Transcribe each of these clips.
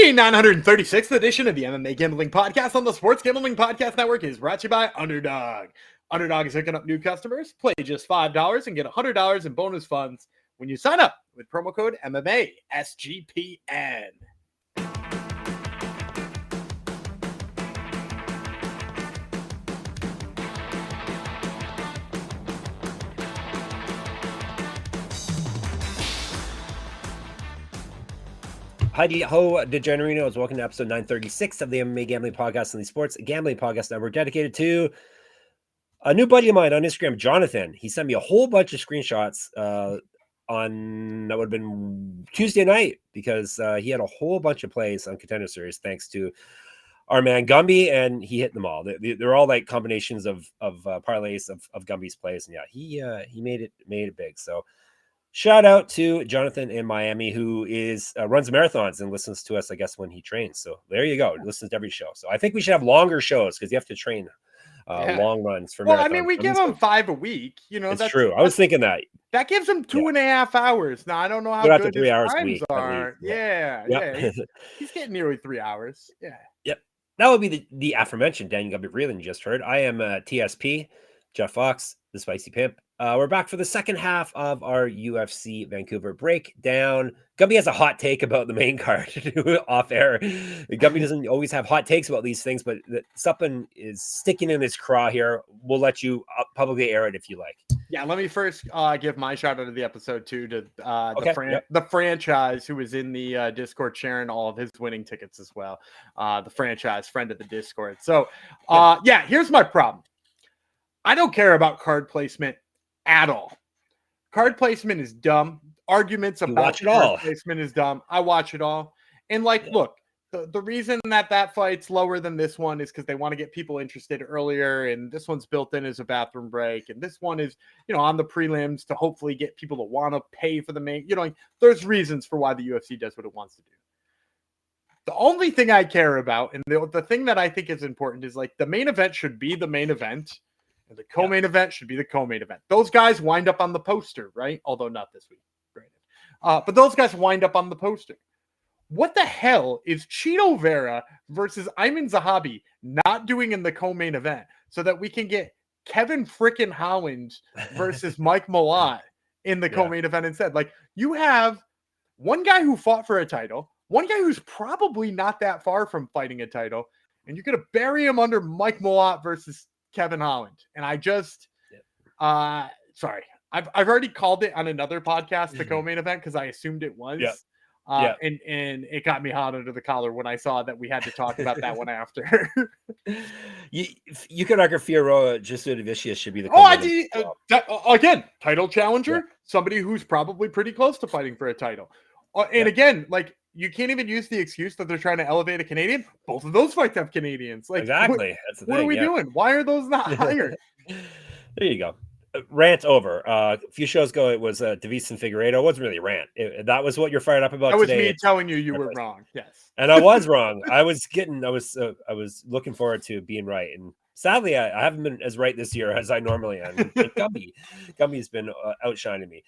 The 936th edition of the MMA Gambling Podcast on the Sports Gambling Podcast Network is brought to you by Underdog. Underdog is hooking up new customers. Play just $5 and get $100 in bonus funds when you sign up with promo code MMA SGPN. Heidi ho, DeGenerinos. Welcome to episode 936 of the MMA Gambling Podcast on the Sports Gambling Podcast Network, dedicated to a new buddy of mine on Instagram, Jonathan. He sent me a whole bunch of screenshots on that would have been Tuesday night because he had a whole bunch of plays on Contender Series thanks to our man Gumby, and he hit them all. They're all like combinations of parlays of Gumby's plays, and yeah, he made it big. So shout out to Jonathan in Miami, who runs marathons and listens to us, I guess, when he trains. So there you go. He listens to every show. So I think we should have longer shows because you have to train long runs for marathons. Well, I mean, we give him 5 a week. You know, that's true. I was thinking that. That gives him 2.5 hours. Now, I don't know how good 3 hours his a week are. Yeah. He's getting nearly 3 hours. Yeah. Yep. That would be the aforementioned Daniel Gumby Reeland you just heard. I am TSP, Jeff Fox, the Spicy Pimp. We're back for the second half of our UFC Vancouver breakdown. Gumby has a hot take about the main card off air. Gumby doesn't always have hot takes about these things, but something is sticking in his craw here. We'll let you publicly air it if you like. Yeah, let me first give my shout out of the episode too to the franchise who was in the Discord sharing all of his winning tickets as well. The franchise friend of the Discord. So here's my problem. I don't care about card placement at all. Card placement is dumb. Arguments about card placement is dumb. I watch it all. And look, the reason that fight's lower than this one is because they want to get people interested earlier. And this one's built in as a bathroom break. And this one is, on the prelims to hopefully get people to want to pay for the main. There's reasons for why the UFC does what it wants to do. The only thing I care about, and the thing that I think is important, is the main event should be the main event. And the co-main event should be the co-main event. Those guys wind up on the poster, right? Although not this week, granted. But those guys wind up on the poster. What the hell is Cheeto Vera versus Aiemann Zahabi not doing in the co-main event so that we can get Kevin frickin' Holland versus Mike Malott in the co-main event instead? You have one guy who fought for a title, one guy who's probably not that far from fighting a title, and you're going to bury him under Mike Malott versus Kevin Holland. And I just sorry, I've already called it on another podcast the co-main event because I assumed it was. And it got me hot under the collar when I saw that we had to talk about that one after. You could argue Fiorot, Jasudavicius should be the again, title challenger, somebody who's probably pretty close to fighting for a title. And again, you can't even use the excuse that they're trying to elevate a Canadian. Both of those fights have Canadians. Exactly. That's the thing. What are we doing? Why are those not higher? There you go. Rant over. A few shows ago, it was Davis and Figueiredo. It wasn't really a rant. That was what you're fired up about. That was today. me telling you were wrong. Yes, and I was wrong. I was looking forward to being right, and sadly, I haven't been as right this year as I normally am. And Gumby's been outshining me.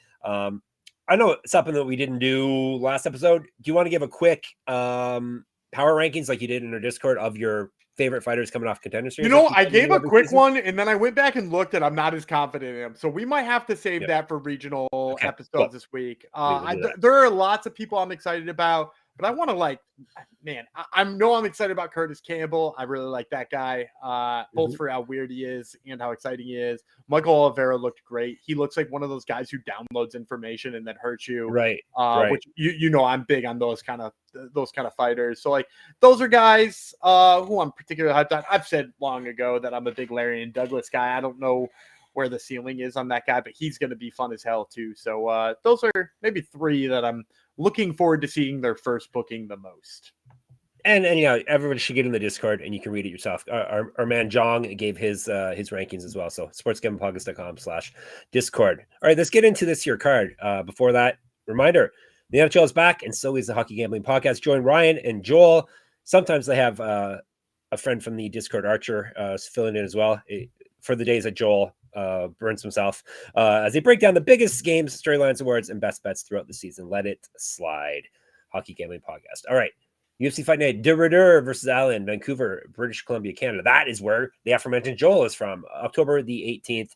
I know something that we didn't do last episode. Do you want to give a quick power rankings like you did in our Discord of your favorite fighters coming off Contender Series? I gave a quick one, and then I went back and looked, and I'm not as confident in them. So we might have to save that for regional episodes this week. There are lots of people I'm excited about, but I want to I'm excited about Curtis Campbell. I really like that guy, both for how weird he is and how exciting he is. Michael Oliveira looked great. He looks like one of those guys who downloads information and then hurts you. Right. Which I'm big on those kind of fighters. So those are guys who I'm particularly hyped on. I've said long ago that I'm a big Larry and Douglas guy. I don't know where the ceiling is on that guy, but he's going to be fun as hell too. So those are maybe 3 that I'm looking forward to seeing their first booking the most. And everybody should get in the Discord and you can read it yourself. Our man Jong gave his rankings as well. So sportsgamblingpodcast.com/Discord. All right, let's get into this here card. Before that, reminder, the NHL is back and so is the Hockey Gambling Podcast. Join Ryan and Joel. Sometimes they have a friend from the Discord, Archer, filling in as well for the days that Joel burns himself as they break down the biggest games, storylines, awards, and best bets throughout the season. Let it slide. Hockey Gambling Podcast. All right. UFC Fight Night, De Ridder versus Allen, Vancouver, British Columbia, Canada. That is where the aforementioned Joel is from. October the 18th.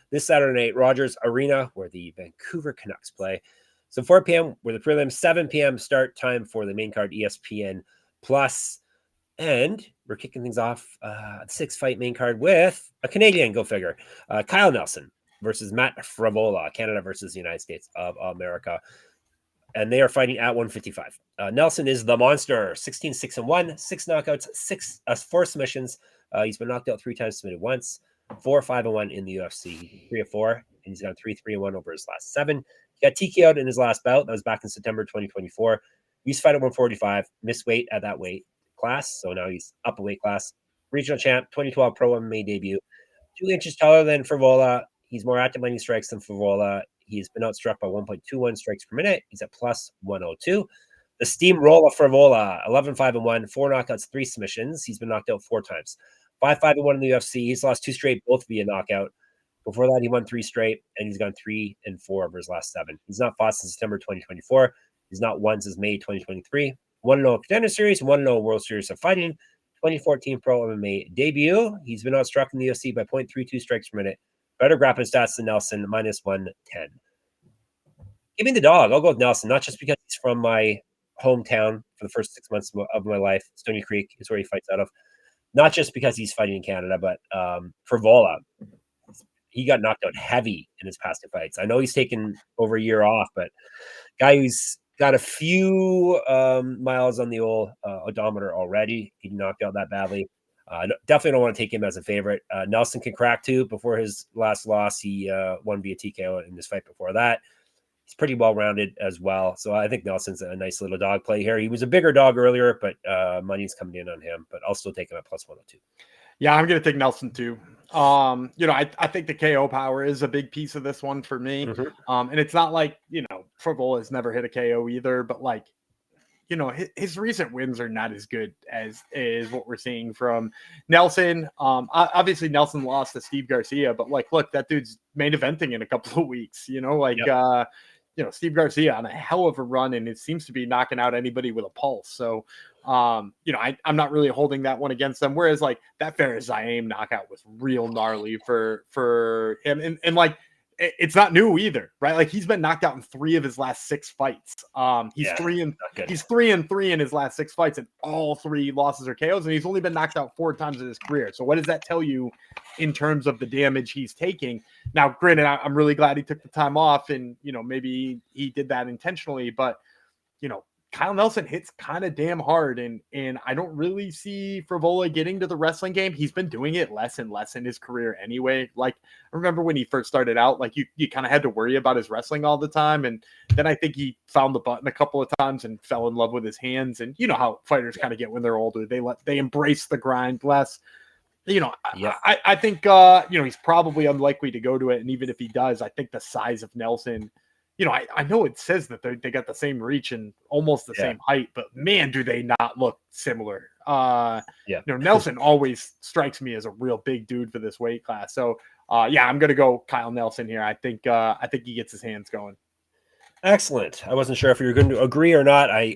This Saturday night, Rogers Arena, where the Vancouver Canucks play. So 4 p.m. were the prelims, 7 p.m. start time for the main card, ESPN Plus. And we're kicking things off the 6-fight main card with a Canadian, go figure. Kyle Nelson versus Matt Frevola, Canada versus the United States of America. And they are fighting at 155. Nelson is the monster, 16-6-1, 6 knockouts, 4 submissions. He's been knocked out 3 times, submitted once, 4-5-1 in the UFC, 3-4, and he's gone 3-3-1 over his last 7. He got TKO'd in his last bout. That was back in September 2024. He used to fight at 145, missed weight at that weight class, so now he's up a weight class. Regional champ, 2012 Pro MMA debut. 2 inches taller than Frevola. He's more active landing strikes than Frevola. He's been outstruck by 1.21 strikes per minute. He's at plus 102. The steamroller Frevola, 11-5-1, 4 knockouts, 3 submissions. He's been knocked out 4 times. 5-5-1 in the UFC. He's lost 2 straight, both via knockout. Before that, he won 3 straight, and he's gone 3-4 over his last 7. He's not fought since September 2024. He's not won since May 2023. 1-0 Contender Series, 1-0 World Series of Fighting. 2014 Pro MMA debut. He's been outstruck in the UFC by 0.32 strikes per minute. Better grappling stats than Nelson, minus 110. Give me the dog. I'll go with Nelson, not just because he's from my hometown for the first 6 months of my life. Stony Creek is where he fights out of. Not just because he's fighting in Canada, but Frevola, he got knocked out heavy in his past 2 fights. I know he's taken over a year off, but guy who's got a few miles on the old odometer already. He knocked out that badly. Definitely don't want to take him as a favorite. Nelson can crack too. Before his last loss, he won via TKO in this fight before that. He's pretty well-rounded as well. So I think Nelson's a nice little dog play here. He was a bigger dog earlier, but money's coming in on him. But I'll still take him at plus 102. Yeah, I'm going to take Nelson too. I think the KO power is a big piece of this one for me. Mm-hmm. And it's not like, Frevola has never hit a KO either, but his recent wins are not as good as what we're seeing from Nelson. Obviously Nelson lost to Steve Garcia, but look, that dude's main eventing in a couple of weeks, Steve Garcia on a hell of a run, and it seems to be knocking out anybody with a pulse. So, I'm not really holding that one against them. Whereas that Vera Zaim knockout was real gnarly for him. And it's not new either, right? He's been knocked out in 3 of his last 6 fights. He's 3-3 in his last 6 fights, and all 3 losses are KOs, and he's only been knocked out 4 times in his career. So what does that tell you in terms of the damage he's taking? Now, granted, I'm really glad he took the time off, and maybe he did that intentionally, but Kyle Nelson hits kind of damn hard, and I don't really see Frevola getting to the wrestling game. He's been doing it less and less in his career anyway. I remember when he first started out, you kind of had to worry about his wrestling all the time, and then I think he found the button a couple of times and fell in love with his hands. And you know how fighters kind of get when they're older; they embrace the grind less. I think he's probably unlikely to go to it, and even if he does, I think the size of Nelson. I know it says that they got the same reach and almost the same height, but man, do they not look similar. Nelson always strikes me as a real big dude for this weight class. So I'm going to go Kyle Nelson here. I think he gets his hands going. Excellent. I wasn't sure if you were going to agree or not. I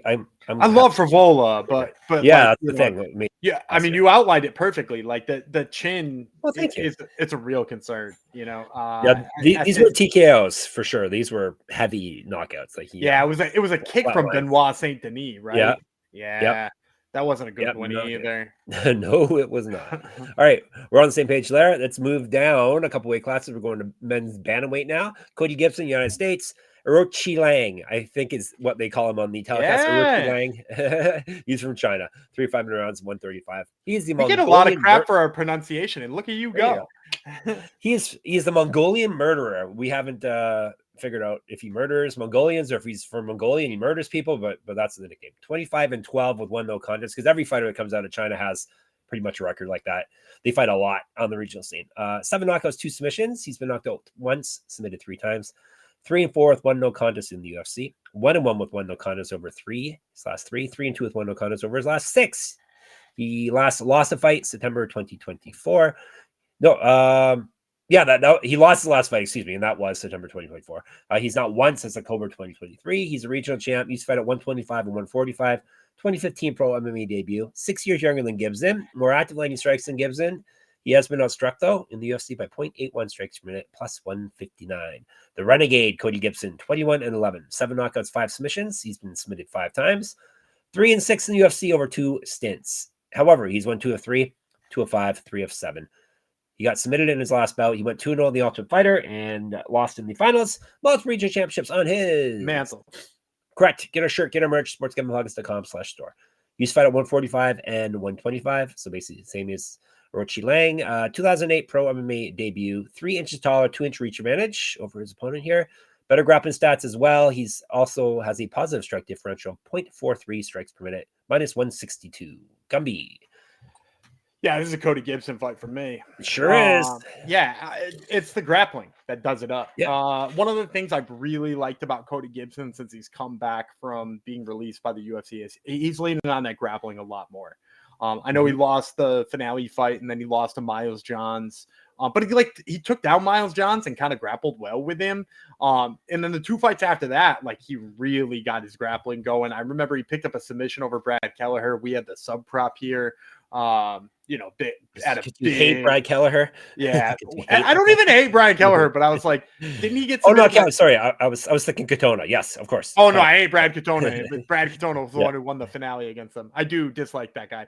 love Frevola, but yeah, that's the thing. You outlined it perfectly. The chin, it's a real concern. These were TKOs for sure. These were heavy knockouts. It was a kick from Benoit Saint Denis, right? Yeah. That wasn't a good one either. No, it was not. All right, we're on the same page there. Let's move down a couple weight classes. We're going to men's bantamweight now. Cody Gibson, United States. Aoriqileng, I think is what they call him on the telecast. Aoriqileng. He's from China. 3 5-minute rounds, 135. He's the Mongolian. We get a lot of crap for our pronunciation, and look at you go. He's the Mongolian murderer. We haven't figured out if he murders Mongolians or if he's from Mongolia and he murders people, but that's the nickname. 25-12 with 1 no contest, because every fighter that comes out of China has pretty much a record like that. They fight a lot on the regional scene. 7 knockouts, 2 submissions. He's been knocked out once, submitted 3 times. 3-4 with 1 no contest in the UFC. 1-1 with 1 no contest over 3. His last 3. 3-2 with 1 no contest over his last 6. He last lost a fight September 2024. He lost his last fight, and that was September 2024. He's not won since October 2023. He's a regional champ. He's fight at 125 and 145. 2015 pro MMA debut, 6 years younger than Gibson, more active landing strikes than Gibson. He has been outstruck, though, in the UFC by 0.81 strikes per minute, plus 159. The Renegade, Cody Gibson, 21-11, 7 knockouts, 5 submissions. He's been submitted 5 times. 3-6 in the UFC over 2 stints. However, he's won 2 of 3, 2 of 5, 3 of 7. He got submitted in his last bout. He went 2-0 in the Ultimate Fighter and lost in the finals. Multiple regional championships on his mantle. Correct. Get our shirt, get our merch, sportsgamblingpockets.com/store. Use fight at 145 and 125. So basically the same as Aoriqileng. 2008 pro MMA debut. 3 inches taller, 2-inch reach advantage over his opponent here. Better grappling stats as well. He's also has a positive strike differential, 0.43 strikes per minute, minus 162. Gumby. Yeah, this is a Cody Gibson fight for me. Sure is. Yeah, it's the grappling that does it up. Yeah. One of the things I've really liked about Cody Gibson since he's come back from being released by the UFC is he's leaning on that grappling a lot more. I know he lost the finale fight and then he lost to Miles Johns. But he took down Miles Johns and kind of grappled well with him. And then the 2 fights after that, he really got his grappling going. I remember he picked up a submission over Brad Kelleher. We had the sub prop here. Hate Brad Kelleher. Yeah, I don't even hate Brian Kelleher, but I was like, didn't he get? Oh no, sorry, I was thinking Katona. Yes, of course. Oh no, I hate Brad Katona. Brad Katona was the one who won the finale against them. I do dislike that guy.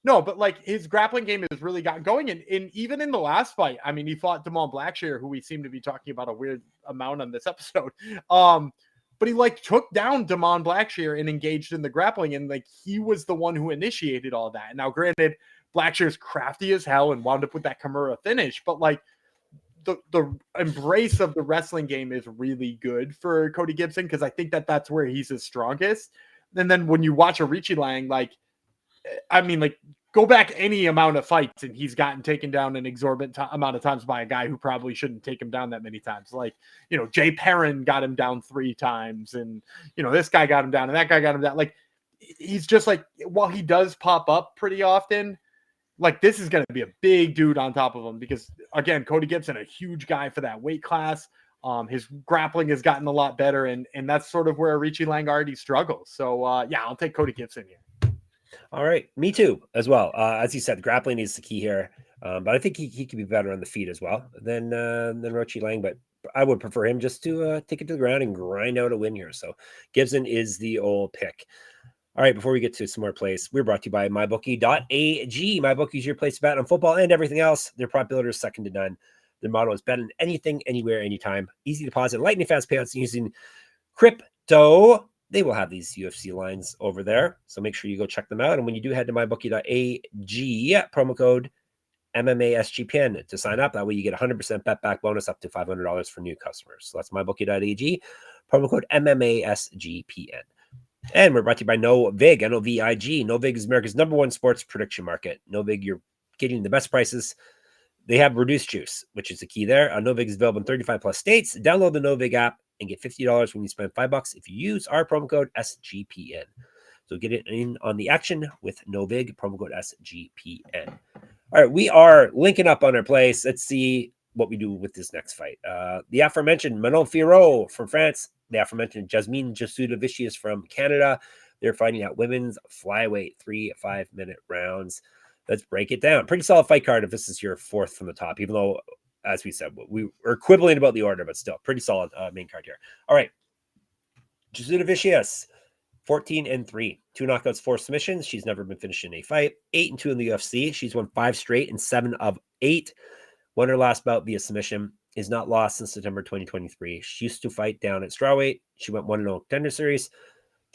No, but his grappling game has really gotten going, and even in the last fight, I mean, he fought Damon Blackshear, who we seem to be talking about a weird amount on this episode. But he took down Damon Blackshear and engaged in the grappling, and he was the one who initiated all that. And now, granted, Blackshear's crafty as hell and wound up with that Kimura finish, but the embrace of the wrestling game is really good for Cody Gibson because I think that's where he's his strongest. And then when you watch Aoriqileng, go back any amount of fights and he's gotten taken down an exorbitant amount of times by a guy who probably shouldn't take him down that many times. Jay Perrin got him down 3 times and, this guy got him down and that guy got him down. He's just while he does pop up pretty often, this is going to be a big dude on top of him because, again, Cody Gibson, a huge guy for that weight class. His grappling has gotten a lot better and that's sort of where Aoriqileng already struggles. So, I'll take Cody Gibson here. All right, me too, as well. As you said, grappling is the key here, but I think he could be better on the feet as well than Aoriqileng. But I would prefer him just to take it to the ground and grind out a win here. So Gibson is the old pick. All right, before we get to some more plays, we're brought to you by MyBookie.ag. MyBookie is your place to bet on football and everything else. Their prop builder is second to none. Their motto is bet on anything, anywhere, anytime. Easy deposit, lightning fast payouts using crypto. They will have these UFC lines over there. So make sure you go check them out. And when you do head to mybookie.ag, promo code MMASGPN to sign up. That way you get 100% bet back bonus up to $500 for new customers. So that's mybookie.ag, promo code MMASGPN. And we're brought to you by NoVig, N-O-V-I-G. NoVig is America's #1 sports prediction market. NoVig, you're getting the best prices. They have reduced juice, which is the key there. NoVig is available in 35 plus states. Download the NoVig app and get $50 when you spend $5 if you use our promo code SGPN. So get it in on the action with NoVig, promo code SGPN. All right, we are linking up on our place. Let's see what we do with this next fight. The aforementioned Manon Fiorot from France, the aforementioned Jasmine Jasudavicius from Canada. They're fighting at women's flyweight, 3 5-minute rounds. Let's break it down. Pretty solid fight card if this is your 4th from the top, even though, as we said, we were quibbling about the order, but still pretty solid main card here. All right. Jasudavicius, 14-3, 2 knockouts, 4 submissions. She's never been finished in a fight. 8-2 in the UFC. She's won 5 straight and 7 of 8. Won her last bout via submission. Is not lost since September 2023. She used to fight down at strawweight. She went 1-0 contender series.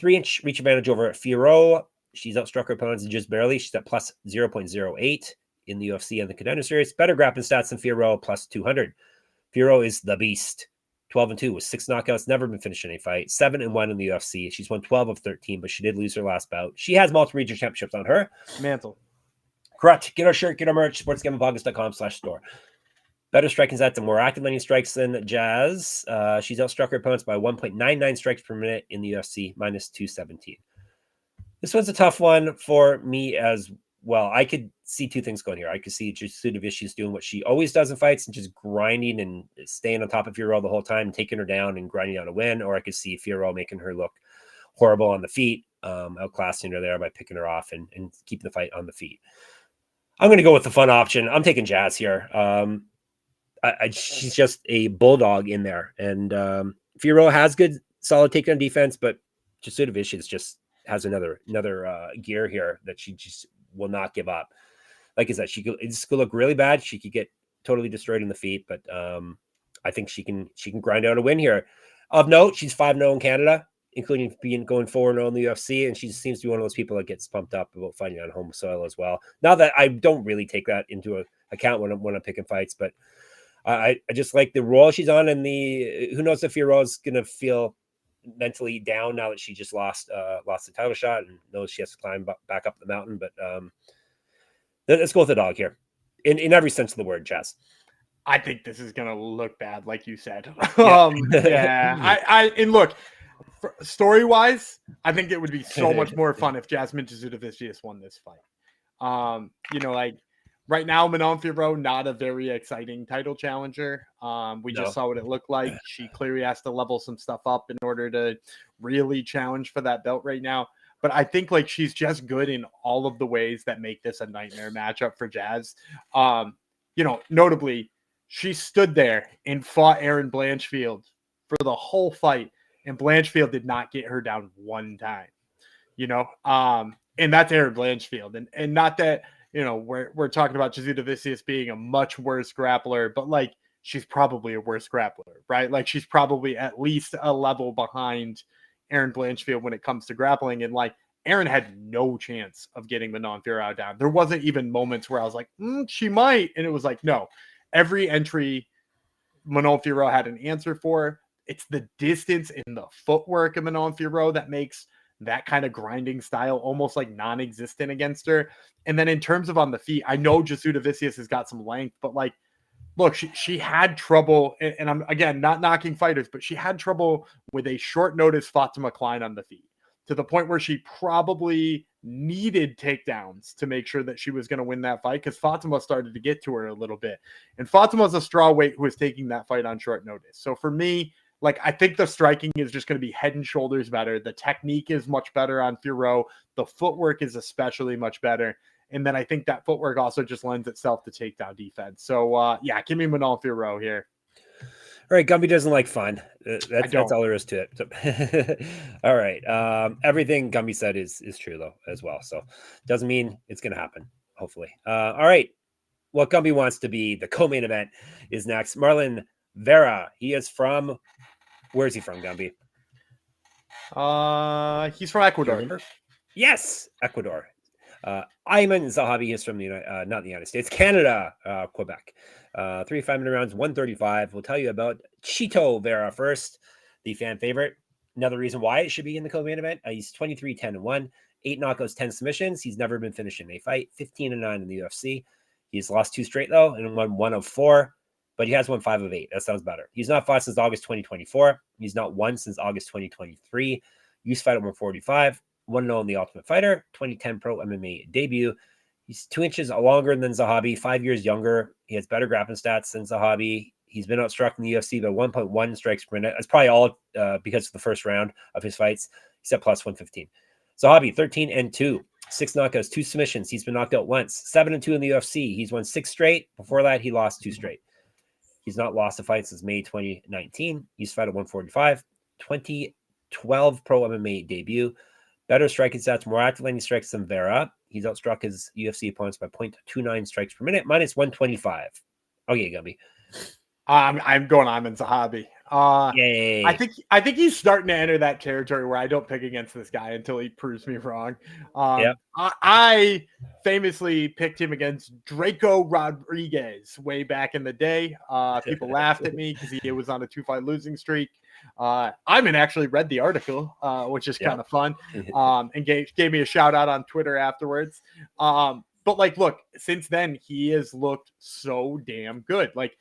3-inch reach advantage over Fiorot. She's outstruck her opponents just barely. She's at plus 0.08 in the UFC and the contender series. Better grappling stats than Fiorot, plus 200. Fiorot is the beast. 12-2 with 6 knockouts, never been finished in a fight. 7-1 in the UFC. She's won 12 of 13, but she did lose her last bout. She has multiple regional championships on her mantle. Correct. Get our shirt, get our merch, sportsgamblingpockets.com/store. Better striking stats and more active landing strikes than Jazz. She's outstruck her opponents by 1.99 strikes per minute in the UFC, minus 217. This one's a tough one for me as well. I could see 2 things going here. I could see Jasudavicius doing what she always does in fights and just grinding and staying on top of Fiorot the whole time, taking her down and grinding out a win. Or I could see Fiorot making her look horrible on the feet outclassing her there by picking her off and keeping the fight on the feet. I'm going to go with the fun option. I'm taking Jazz here. She's just a bulldog in there. And Fiorot has good, solid takedown defense, but Jasudavicius just has another gear here that she just will not give up. Like I said, it's going to look really bad. She could get totally destroyed in the feet, but I think she can grind out a win here. Of note, she's 5-0 in Canada, including going 4-0 in the UFC, and she seems to be one of those people that gets pumped up about fighting on home soil as well. Now that I don't really take that into account when I'm picking fights, but I just like the role she's on, and who knows if Fiorot's gonna feel mentally down now that she just lost the title shot and knows she has to climb back up the mountain. But let's go with the dog here, in every sense of the word, Jazz. I think this is gonna look bad, like you said. And look, story wise, I think it would be so much more fun if Jasmine Jasudavicius won this fight. Like right now, Manon Fiorot, not a very exciting title challenger. We just saw what it looked like. She clearly has to level some stuff up in order to really challenge for that belt right now. But I think like she's just good in all of the ways that make this a nightmare matchup for Jazz. Notably, she stood there and fought Erin Blanchfield for the whole fight, and Blanchfield did not get her down one time. And that's Erin Blanchfield, and not that we're talking about Jasudavicius being a much worse grappler, but like she's probably a worse grappler, right? Like she's probably at least a level behind Erin Blanchfield when it comes to grappling, and like Erin had no chance of getting Manon Fiorot down. There wasn't even moments where I was like, she might, and it was like, no. Every entry Manon Fiorot had an answer for. It's the distance and the footwork of Manon Fiorot that makes that kind of grinding style almost like non-existent against her. And then in terms of on the feet, I know Jasudavicius has got some length, but like, look, she had trouble, and I'm, again, not knocking fighters, but she had trouble with a short notice Fatima Klein on the feet, to the point where she probably needed takedowns to make sure that she was going to win that fight, because Fatima started to get to her a little bit. And Fatima's a strawweight who is taking that fight on short notice. So for me, like, I think the striking is just going to be head and shoulders better. The technique is much better on Fiorot. The footwork is especially much better. And then I think that footwork also just lends itself to takedown defense. So, give me Manon Fiorot here. All right, Gumby doesn't like fun. That's all there is to it. So, all right. Everything Gumby said is true, though, as well. So doesn't mean it's going to happen, hopefully. All right. What Gumby wants to be the co-main event is next. Marlon Vera. He is from... Where is he from, Gumby? He's from Ecuador. Yes, Ecuador. Aiemann Zahabi is from not the United States, Canada, Quebec. 3 5-minute rounds, 135. We'll tell you about Chito Vera first, the fan favorite. Another reason why it should be in the co-main event. He's 23-10-1, 8 knockouts, 10 submissions. He's never been finished in a fight. 15-9 in the UFC. He's lost 2 straight though, and won 1 of 4. But he has won 5 of 8. That sounds better. He's not fought since August 2024. He's not won since August 2023. Used to fight at 145. 1-0 in the Ultimate Fighter. 2010 Pro MMA debut. He's 2 inches longer than Zahabi. 5 years younger. He has better grappling stats than Zahabi. He's been outstruck in the UFC by 1.1 strikes per minute. That's probably all because of the first round of his fights. He's at plus 115. Zahabi, 13-2. 6 knockouts, 2 submissions. He's been knocked out once. 7-2 in the UFC. He's won 6 straight. Before that, he lost 2 straight. He's not lost a fight since May 2019. He's fought at 145. 2012 Pro MMA debut. Better striking stats, more active landing strikes than Vera. He's outstruck his UFC opponents by 0.29 strikes per minute, minus 125. Okay, Gumby. I'm going Aiemann Zahabi. Yay. I think he's starting to enter that territory where I don't pick against this guy until he proves me wrong. I famously picked him against Draco Rodriguez way back in the day. People laughed at me because he was on a 2-fight losing streak. Aiemann actually read the article, which is kind of fun, and gave me a shout out on Twitter afterwards. But like, look, since then he has looked so damn good. Like,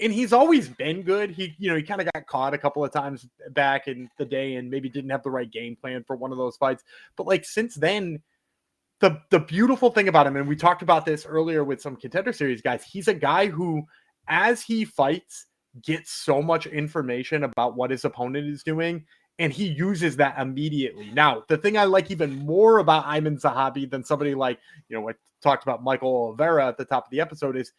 and he's always been good. He kind of got caught a couple of times back in the day and maybe didn't have the right game plan for one of those fights. But like, since then, the beautiful thing about him, and we talked about this earlier with some Contender Series guys, he's a guy who, as he fights, gets so much information about what his opponent is doing and he uses that immediately. Now, the thing I like even more about Aiemann Zahabi than somebody like, I talked about Michael Vera at the top of the episode is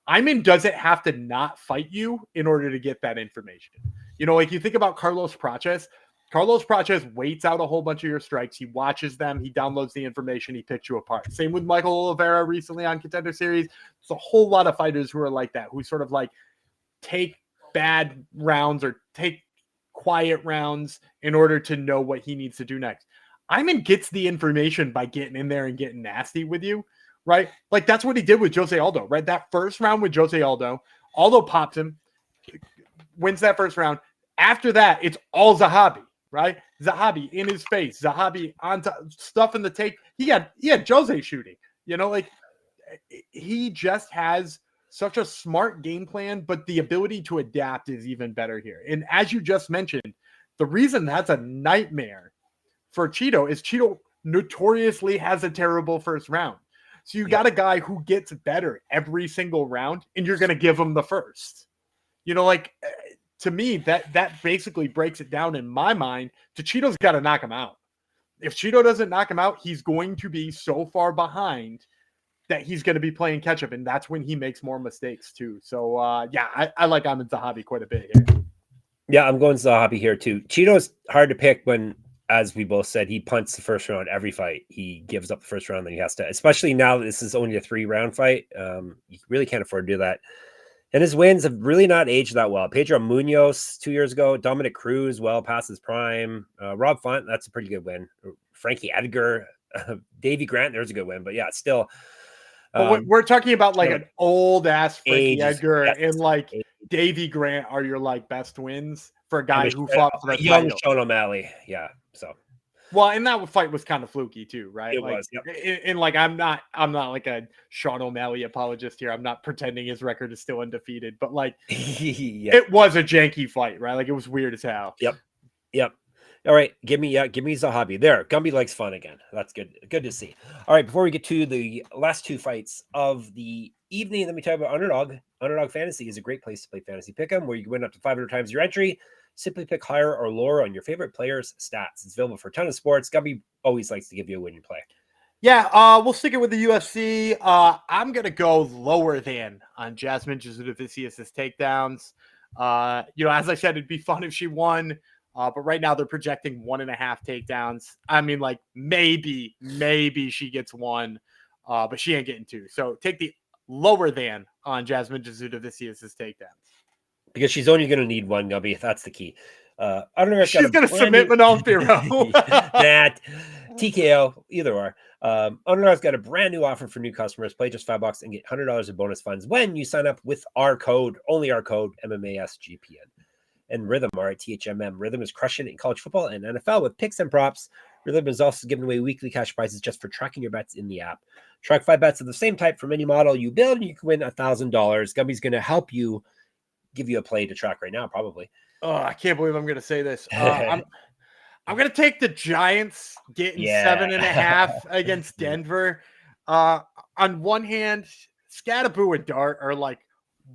Aiemann doesn't have to not fight you in order to get that information. Like you think about Carlos Praches. Carlos Praches waits out a whole bunch of your strikes. He watches them. He downloads the information. He picks you apart. Same with Michael Oliveira recently on Contender Series. There's a whole lot of fighters who are like that, who sort of like take bad rounds or take quiet rounds in order to know what he needs to do next. Aiemann gets the information by getting in there and getting nasty with you, right? Like that's what he did with Jose Aldo, right? That first round with Jose Aldo pops him, wins that first round. After that, it's all Zahabi, right? Zahabi in his face, Zahabi on stuff in the tape. He had Jose shooting, like he just has such a smart game plan, but the ability to adapt is even better here. And as you just mentioned, the reason that's a nightmare for Chito is Chito notoriously has a terrible first round. So you got a guy who gets better every single round, and you're going to give him the first. To me, that basically breaks it down in my mind to Chito's got to knock him out. If Chito doesn't knock him out, he's going to be so far behind that he's going to be playing catch up, and that's when he makes more mistakes too. So I like Aiemann Zahabi quite a bit here. Yeah, I'm going Zahabi here too. Chito's hard to pick when, as we both said, he punts the first round every fight. He gives up the first round, then he has to, especially now that this is only a 3-round fight. You really can't afford to do that. And his wins have really not aged that well. Pedro Munoz 2 years ago, Dominic Cruz, well past his prime. Rob Font, that's a pretty good win. Frankie Edgar, Davey Grant, there's a good win. But yeah, still. But we're talking about like an old ass Frankie Edgar and like Davey Grant are your like best wins for a guy who fought for the young title. Sean O'Malley. Yeah. So. Well, and that fight was kind of fluky too, right? It like, was. Yep. And like I'm not like a Sean O'Malley apologist here. I'm not pretending his record is still undefeated, but like it was a janky fight, right? Like it was weird as hell. Yep. All right, give me Zahabi. There, Gumby likes fun again. That's good. Good to see. All right, before we get to the last 2 fights of the evening, let me tell you about Underdog. Underdog Fantasy is a great place to play fantasy pick'em, where you can win up to 500 times your entry. Simply pick higher or lower on your favorite players' stats. It's available for a ton of sports. Gumby always likes to give you a win you play. Yeah, we'll stick it with the UFC. I'm gonna go lower than on Jasmine Jasudavicius' takedowns. As I said, it'd be fun if she won. But right now they're projecting 1.5 takedowns. I mean, like maybe she gets 1, but she ain't getting 2. So take the lower than on Jasmine Jasudavicius' takedowns. Because she's only going to need 1, Gumby. That's the key. I don't know if she's going to submit Manon Fiorot. That TKO, either or. Underdog's got a brand new offer for new customers. Play just $5 and get $100 in bonus funds when you sign up with our code, only our code, MMASGPN. And Rhythm, RITHMM. Rhythm is crushing it in college football and NFL with picks and props. Rhythm is also giving away weekly cash prizes just for tracking your bets in the app. Track 5 bets of the same type from any model you build, and you can win $1,000. Gumby's going to help you, give you a play to track right now, probably. Oh, I can't believe I'm going to say this. I'm going to take the Giants getting 7.5 against Denver. On one hand, Scadaboo and Dart are like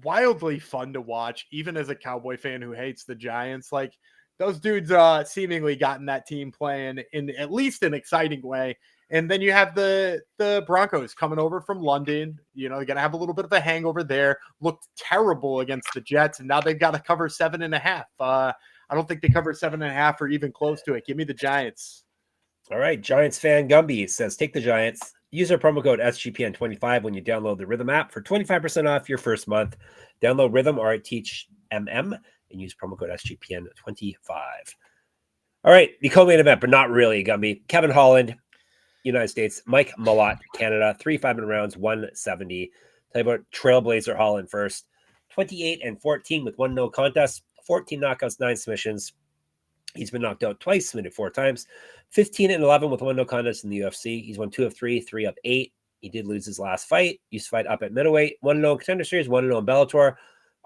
wildly fun to watch, even as a Cowboy fan who hates the Giants. Like those dudes seemingly gotten that team playing in at least an exciting way. And then you have the Broncos coming over from London. They're going to have a little bit of a hangover there. Looked terrible against the Jets, and now they've got to cover 7.5. I don't think they cover 7.5 or even close to it. Give me the Giants. All right, Giants fan Gumby says, take the Giants. Use our promo code SGPN25 when you download the Rhythm app for 25% off your first month. Download Rhythm, RITHMM, and use promo code SGPN25. All right, the co-main event, but not really, Gumby. Kevin Holland, United States. Mike Malott, Canada. 3 5-minute rounds, 170. Tell you about Trailblazer Holland first. 28-14 with 1 no contest. 14 knockouts, 9 submissions. He's been knocked out twice, submitted 4 times. 15-11 with 1 no contest in the UFC. He's won 2 of 3, 3 of 8. He did lose his last fight. Used to fight up at middleweight. 1 no Contender Series, 1 no in Bellator.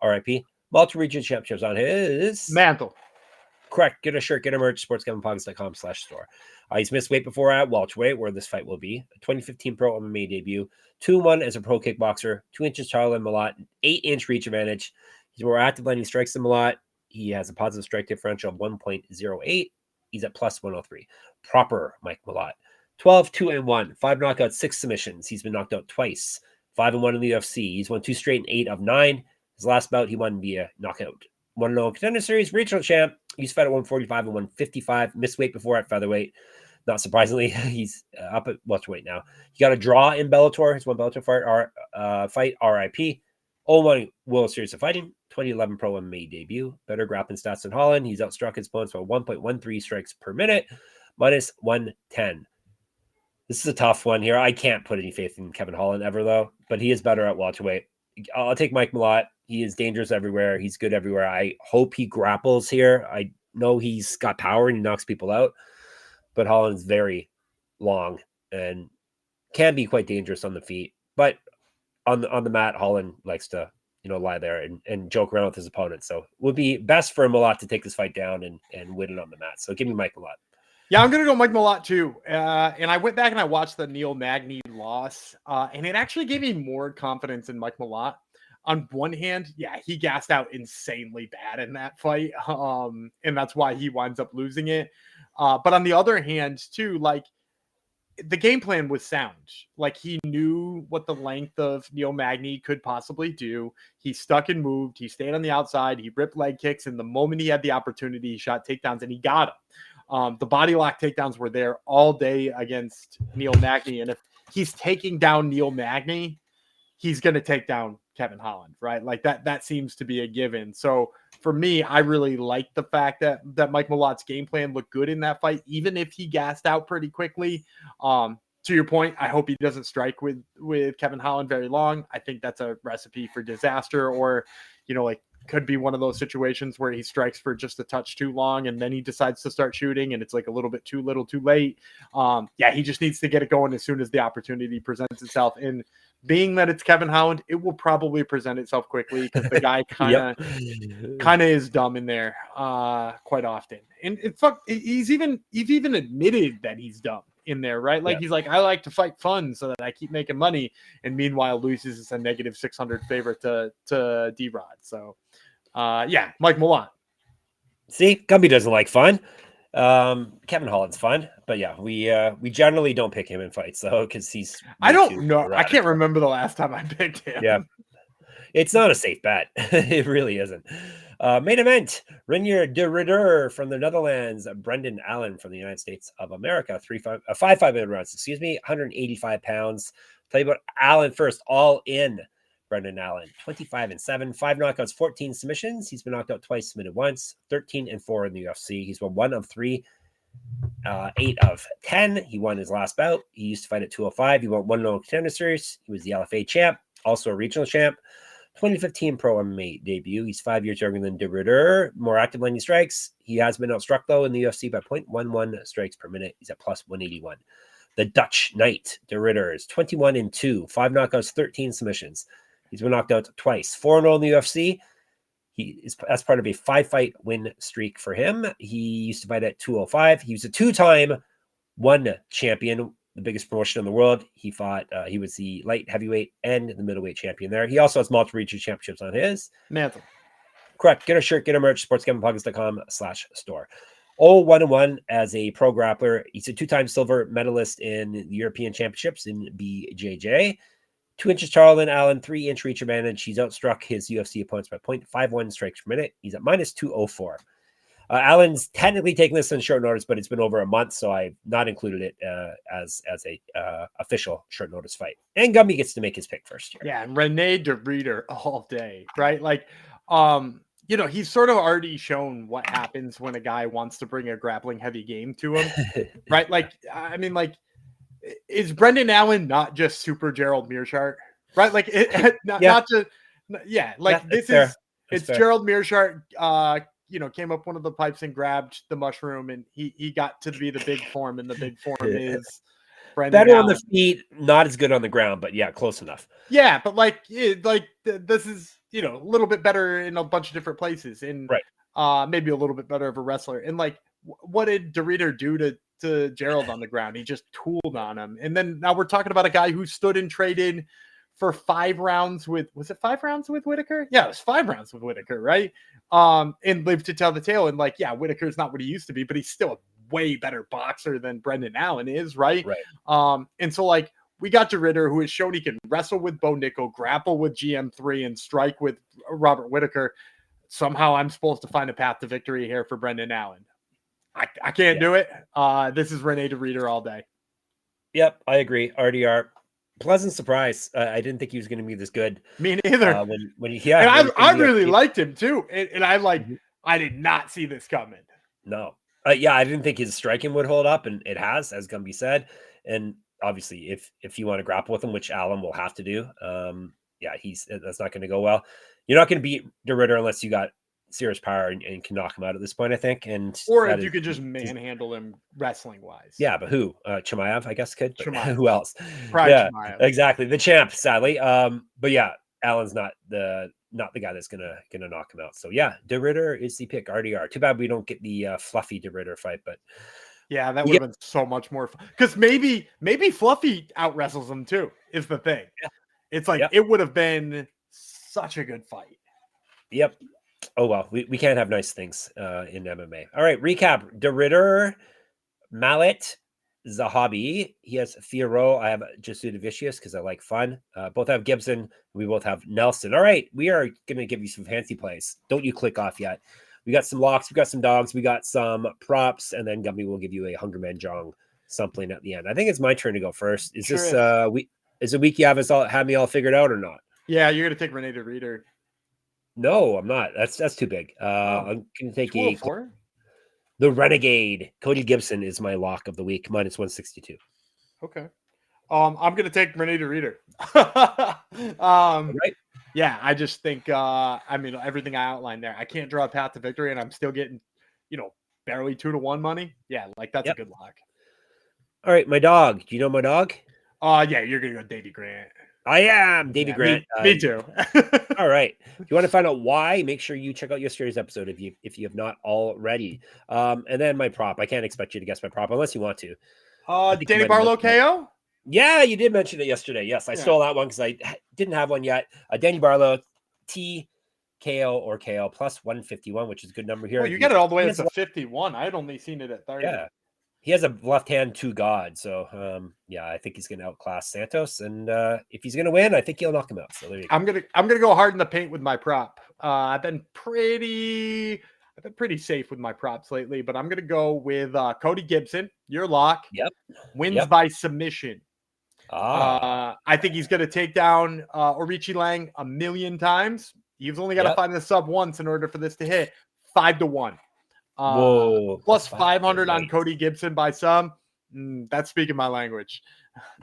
RIP. Multiple region championships on his mantle. Correct. Get a shirt, get a merch, sportsgamblingpockets.com/store. He's missed weight before at welterweight, where this fight will be. A 2015 pro MMA debut. 2-1 as a pro kickboxer. 2 inches taller than Malott. 8-inch reach advantage. He's more active landing strikes than Malott. He has a positive strike differential of 1.08. He's at plus 103. Proper Mike Malott. 12-2-1, 5 knockouts, 6 submissions. He's been knocked out twice. 5-1 in the UFC. He's won 2 straight and 8 of 9. His last bout, he won via knockout. 1-0 Contender Series, regional champ. He's fought at 145 and 155. Missed weight before at featherweight. Not surprisingly, he's up at welterweight now. He got a draw in Bellator. His one Bellator fight, RIP. 0-1 World Series of Fighting. 2011 Pro MMA debut. Better grappling stats than Holland. He's outstruck his opponents by 1.13 strikes per minute. Minus 110. This is a tough one here. I can't put any faith in Kevin Holland ever, though. But he is better at welterweight. I'll take Mike Malott. He is dangerous everywhere. He's good everywhere. I hope he grapples here. I know he's got power and he knocks people out. But Holland is very long and can be quite dangerous on the feet. But on the mat, Holland likes to, lie there and joke around with his opponent. So it would be best for Malott to take this fight down and win it on the mat. So give me Mike Malott. Yeah, I'm going to go Mike Malott too. And I went back and I watched the Neil Magny loss, and it actually gave me more confidence in Mike Malott. On one hand, yeah, he gassed out insanely bad in that fight, and that's why he winds up losing it. But on the other hand, too, like, the game plan was sound. Like, he knew what the length of Neil Magny could possibly do. He stuck and moved. He stayed on the outside. He ripped leg kicks, and the moment he had the opportunity, he shot takedowns, and he got them. The body lock takedowns were there all day against Neil Magny. And if he's taking down Neil Magny, he's going to take down Kevin Holland, right? Like that seems to be a given. So for me, I really like the fact that Mike Malott's game plan looked good in that fight, even if he gassed out pretty quickly. To your point, I hope he doesn't strike with Kevin Holland very long. I think that's a recipe for disaster, or, could be one of those situations where he strikes for just a touch too long and then he decides to start shooting and it's like a little bit too little too late. He just needs to get it going as soon as the opportunity presents itself. And being that it's Kevin Holland, it will probably present itself quickly because the guy kind of is dumb in there quite often. And he's even admitted that he's dumb in there, right? Like, he's like, I like to fight fun so that I keep making money. And meanwhile, loses as a negative 600 favorite to D-Rod. So, Mike Malott. See, Gumby doesn't like fun. Kevin Holland's fun, but we generally don't pick him in fights though, because he's. I don't know. I can't remember the last time I picked him. Yeah, it's not a safe bet. It really isn't. Main event: Reinier de Ridder from the Netherlands, Brendan Allen from the United States of America. 5-5 rounds. 185 pounds. Tell you about Allen first. All in. Brendan Allen, 25-7, 5 knockouts, 14 submissions. He's been knocked out twice, submitted once. 13-4 in the UFC. He's won 1 of 3, 8 of 10. He won his last bout. He used to fight at 205. He won 1-0 Contender Series. He was the LFA champ, also a regional champ. 2015 Pro MMA debut. He's 5 years younger than de Ridder. More active landing strikes. He has been outstruck, though, in the UFC by 0.11 strikes per minute. He's at plus 181. The Dutch Knight, de Ridder, is 21-2, 5 knockouts, 13 submissions. He's been knocked out twice. 4-0 in the UFC. That's part of a 5-fight win streak for him. He used to fight at 205. He was a 2-time one champion, the biggest promotion in the world. He fought. He was the light heavyweight and the middleweight champion there. He also has multiple regional championships on his mantle. Correct. Get a shirt, get a merch, sportsgamblingpockets.com/store. 1-1 as a pro grappler. He's a 2-time silver medalist in the European Championships in BJJ. 2 inches taller than Allen, 3-inch reach advantage. He's outstruck his UFC opponents by 0.51 strikes per minute. He's at minus 204. Allen's technically taking this in short notice, but it's been over a month, so I've not included it as a official short notice fight. And Gumby gets to make his pick first here. Yeah, and Reinier de Ridder all day, right? Like, he's sort of already shown what happens when a guy wants to bring a grappling heavy game to him, right? Like, I mean, like, is Brendan Allen not just super Gerald Meerschaert, right? Like, it's Gerald Meerschaert, came up one of the pipes and grabbed the mushroom, and he got to be the big form, and the big form is Brendan better Allen. On the feet, not as good on the ground, but yeah, close enough. Yeah, but this is, a little bit better in a bunch of different places, and maybe a little bit better of a wrestler. And like, what did de Ridder do to Gerald on the ground? He just tooled on him. And then now we're talking about a guy who stood and traded for 5 rounds was it 5 rounds with Whitaker? Yeah, it was 5 rounds with Whitaker, right? And lived to tell the tale. And like, yeah, Whitaker's not what he used to be, but he's still a way better boxer than Brendan Allen is, right? And so like we got DeRitter, who has shown he can wrestle with Bo Nickel, grapple with GM3, and strike with Robert Whitaker. Somehow I'm supposed to find a path to victory here for Brendan Allen. I can't do it. This is Reinier DeRitter all day. Yep, I agree. RDR. Pleasant surprise. I didn't think he was going to be this good. Me neither. I really liked him too. And I did not see this coming. No. I didn't think his striking would hold up, and it has, as Gumby said. And obviously, if you want to grapple with him, which Allen will have to do, that's not going to go well. You're not going to beat DeRitter unless you got serious power and can knock him out at this point, I think. Or if you could just manhandle him wrestling wise. Yeah, but who? Chimaev, I guess could. Chimaev. Who else? Chimaev. Exactly. The champ, sadly. But yeah, Allen's not the guy that's gonna knock him out. So yeah, DeRitter is the pick. RDR. Too bad we don't get the Fluffy DeRitter fight, but yeah, that would have been so much more fun. Because maybe Fluffy out wrestles him too, is the thing. Yeah. It's like it would have been such a good fight. Yep. Oh, well, we can't have nice things in MMA. All right, recap. DeRitter, Malott, Zahabi. He has Fiorot. I have Jasudavicius because I like fun. Both have Gibson. We both have Nelson. All right, we are going to give you some fancy plays. Don't you click off yet. We got some locks. We got some dogs. We got some props. And then Gumby will give you a Hungerman Jong something at the end. I think it's my turn to go first. Is this is a week you have me all figured out or not? Yeah, you're going to take Reinier DeRitter. No, I'm not. That's too big. I'm going to take the Renegade. Cody Gibson is my lock of the week, minus 162. Okay. I'm going to take Reinier DeRitter. Right. Yeah, I just think, everything I outlined there, I can't draw a path to victory, and I'm still getting, barely 2-1 money. Yeah, like that's a good lock. All right, my dog. Do you know my dog? Yeah, you're going to go Davey Grant. I am Davey Grant. Me too. All right. If you want to find out why, make sure you check out yesterday's episode if you have not already. And then my prop. I can't expect you to guess my prop unless you want to. Danny Barlow KO? Yeah, you did mention it yesterday. Yes, I stole that one because I didn't have one yet. Danny Barlow, T, KO or KO plus 151, which is a good number here. Well, you get it all the way up to 51. I had only seen it at 30. Yeah. He has a left hand to God. So, I think he's going to outclass Santos. And if he's going to win, I think he'll knock him out. So there you go. I'm going to go hard in the paint with my prop. I've been pretty safe with my props lately, but I'm going to go with Cody Gibson, your lock. Yep. Wins by submission. I think he's going to take down Aoriqileng 1,000,000 times. He's only got to find the sub once in order for this to hit. 5-1. Whoa! Plus 500 on Cody Gibson by some. That's speaking my language.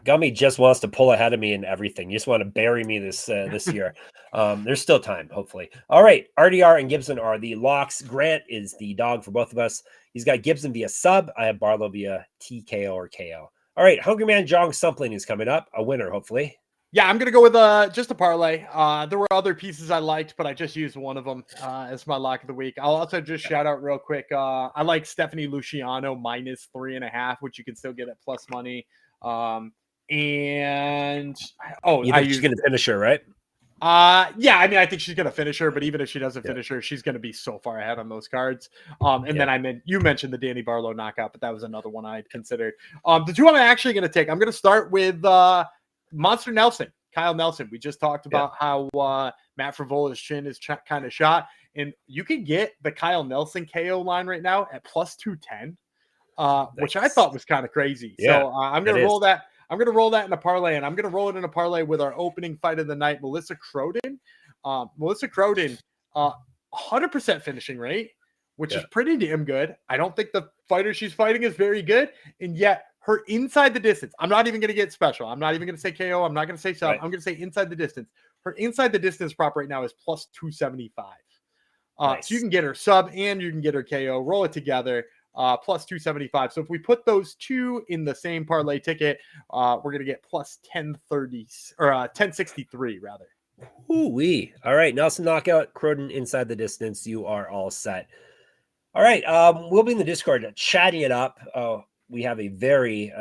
Gummy just wants to pull ahead of me in everything. You just want to bury me this year. There's still time, hopefully. All right, RDR and Gibson are the locks. Grant is the dog for both of us. He's got Gibson via sub. I have Barlow via TKO or KO. All right, Hungerman Jong Sumpling is coming up. A winner, hopefully. Yeah, I'm going to go with just a parlay. There were other pieces I liked, but I just used one of them as my lock of the week. I'll also just shout out real quick. I like Stephanie Luciano minus 3.5, which you can still get at plus money. You think she's going to finish her, right? I think she's going to finish her, but even if she doesn't finish her, she's going to be so far ahead on those cards. Then you mentioned the Danny Barlow knockout, but that was another one I had considered. The two I'm actually going to take, I'm going to start with Monster Nelson, Kyle Nelson. We just talked about how Matt Frevola's chin is kind of shot, and you can get the Kyle Nelson KO line right now at plus 210, which I thought was kind of crazy. Yeah, so I'm going to roll that. I'm going to roll that in a parlay, and I'm going to roll it in a parlay with our opening fight of the night, Melissa Croden. 100% finishing rate, which is pretty damn good. I don't think the fighter she's fighting is very good, and yet her inside the distance. I'm not even going to get special. I'm not even going to say KO. I'm not going to say sub. Right. I'm going to say inside the distance. Her inside the distance prop right now is plus 275. Nice. So you can get her sub and you can get her KO. Roll it together. Plus 275. So if we put those two in the same parlay ticket, we're going to get plus 1030 or 1063 rather. Ooh-wee. All right. Nelson knockout, Croden inside the distance. You are all set. All right. We'll be in the Discord chatting it up. We have a very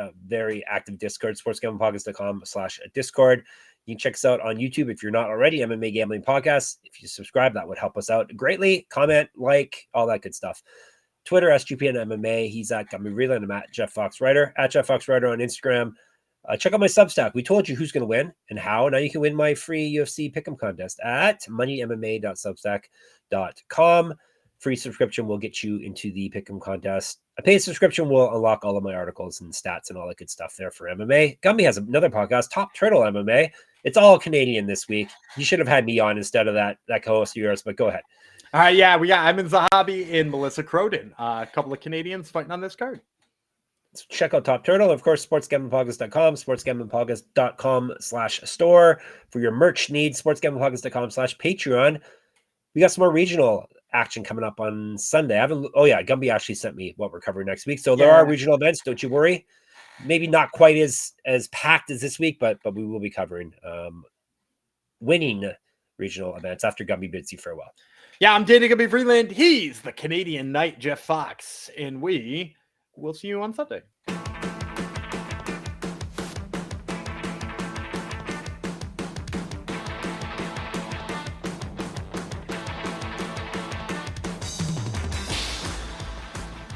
active Discord, sportsgamblingpodcast.com/Discord. You can check us out on YouTube if you're not already, MMA Gambling Podcast. If you subscribe, that would help us out greatly. Comment, like, all that good stuff. Twitter, SGPN MMA. He's at Gumby. I'm at Jeff Fox Writer, at Jeff Fox Writer on Instagram. Check out my Substack. We told you who's going to win and how. Now you can win my free UFC Pick'em contest at moneymma.substack.com. Free subscription will get you into the Pick'em contest. A paid subscription will unlock all of my articles and stats and all that good stuff there for MMA. Gumby has another podcast, Top Turtle MMA. It's all Canadian this week. You should have had me on instead of that co-host of yours, but go ahead. All right, yeah, we got Aiemann Zahabi and Melissa Croden. A couple of Canadians fighting on this card. So check out Top Turtle. Of course, sportsgamblingpodcast.com, sportsgamblingpodcast.com/store for your merch needs, sportsgamblingpodcast.com/Patreon. We got some more regional action coming up on Sunday. Gumby actually sent me what we're covering next week. So there are regional events. Don't you worry. Maybe not quite as packed as this week, but we will be covering winning regional events after Gumby bids you farewell. Yeah, I'm Danny Gumby Freeland. He's the Canadian Knight, Jeff Fox, and we will see you on Sunday.